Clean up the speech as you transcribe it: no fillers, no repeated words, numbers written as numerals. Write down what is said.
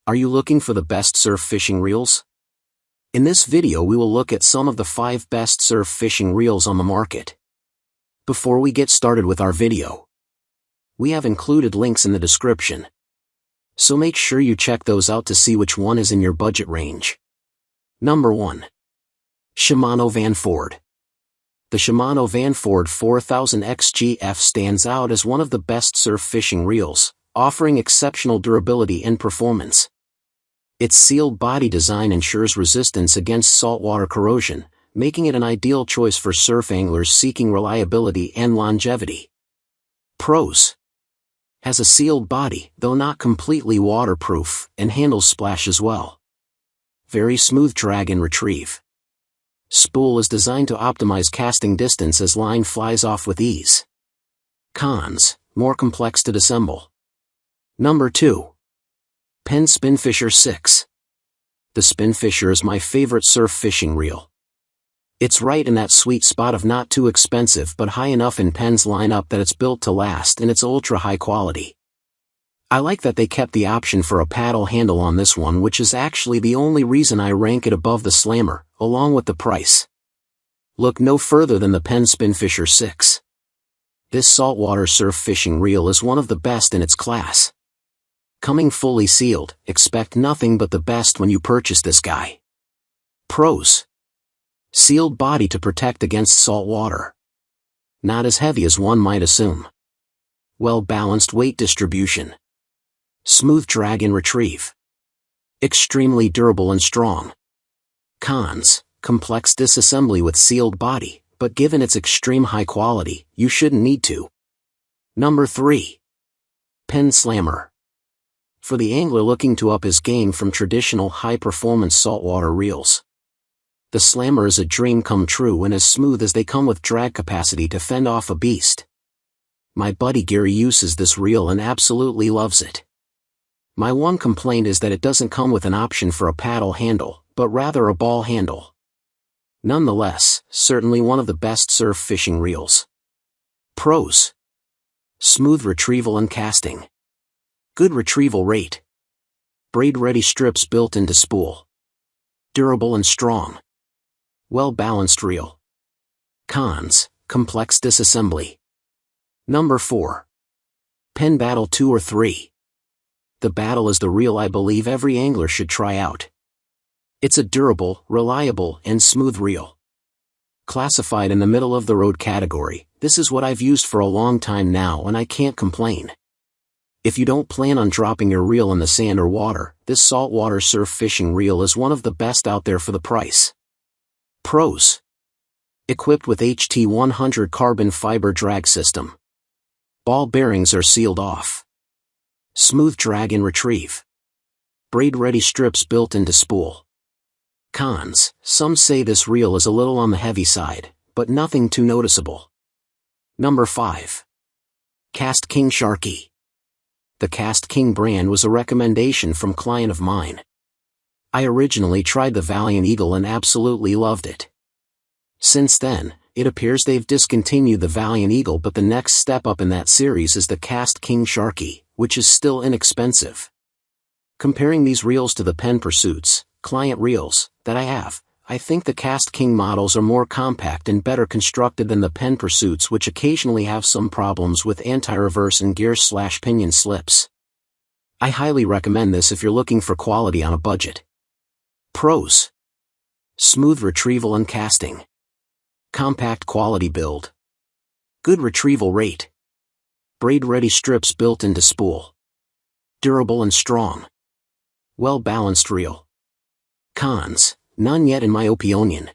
Are you looking for the best surf fishing reels? In this video we will look at some of the 5 best surf fishing reels on the market. Before we get started with our video, we have included links in the description, so make sure you check those out to see which one is in your budget range. Number 1. Shimano Vanford. The Shimano Vanford 4000 XGF stands out as one of the best surf fishing reels, offering exceptional durability and performance. Its sealed body design ensures resistance against saltwater corrosion, making it an ideal choice for surf anglers seeking reliability and longevity. Pros: has a sealed body, though not completely waterproof, and handles splashes well. Very smooth drag and retrieve. Spool is designed to optimize casting distance as line flies off with ease. Cons: more complex to disassemble. Number 2. Penn Spinfisher VI. The Spinfisher is my favorite surf fishing reel. It's right in that sweet spot of not too expensive but high enough in Penn's lineup that it's built to last, and it's ultra high quality. I like that they kept the option for a paddle handle on this one, which is actually the only reason I rank it above the Slammer, along with the price. Look no further than the Penn Spinfisher VI. This saltwater surf fishing reel is one of the best in its class. Coming fully sealed, expect nothing but the best when you purchase this guy. Pros: sealed body to protect against salt water. Not as heavy as one might assume. Well-balanced weight distribution. Smooth drag and retrieve. Extremely durable and strong. Cons: complex disassembly with sealed body, but given its extreme high quality, you shouldn't need to. Number 3. Penn Slammer. For the angler looking to up his game from traditional high-performance saltwater reels, the Slammer is a dream come true and as smooth as they come with drag capacity to fend off a beast. My buddy Gary uses this reel and absolutely loves it. My one complaint is that it doesn't come with an option for a paddle handle, but rather a ball handle. Nonetheless, certainly one of the best surf fishing reels. Pros: smooth retrieval and casting. Good retrieval rate. Braid-ready strips built into spool. Durable and strong. Well-balanced reel. Cons: complex disassembly. Number 4. Penn Battle II or III. The Battle is the reel I believe every angler should try out. It's a durable, reliable, and smooth reel. Classified in the middle-of-the-road category, this is what I've used for a long time now and I can't complain. If you don't plan on dropping your reel in the sand or water, this saltwater surf fishing reel is one of the best out there for the price. Pros: equipped with HT100 carbon fiber drag system. Ball bearings are sealed off. Smooth drag and retrieve. Braid-ready strips built into spool. Cons: some say this reel is a little on the heavy side, but nothing too noticeable. Number 5. Kast King Sharky. The Kast King brand was a recommendation from client of mine. I originally tried the Valiant Eagle and absolutely loved it. Since then, it appears they've discontinued the Valiant Eagle, but the next step up in that series is the Kast King Sharky, which is still inexpensive. Comparing these reels to the Penn Pursuits, client reels, that I have, I think the Kast King models are more compact and better constructed than the Penn Pursuits, which occasionally have some problems with anti-reverse and gear/pinion slips. I highly recommend this if you're looking for quality on a budget. Pros: smooth retrieval and casting. Compact quality build. Good retrieval rate. Braid-ready strips built into spool. Durable and strong. Well-balanced reel. Cons: none yet in my opinion.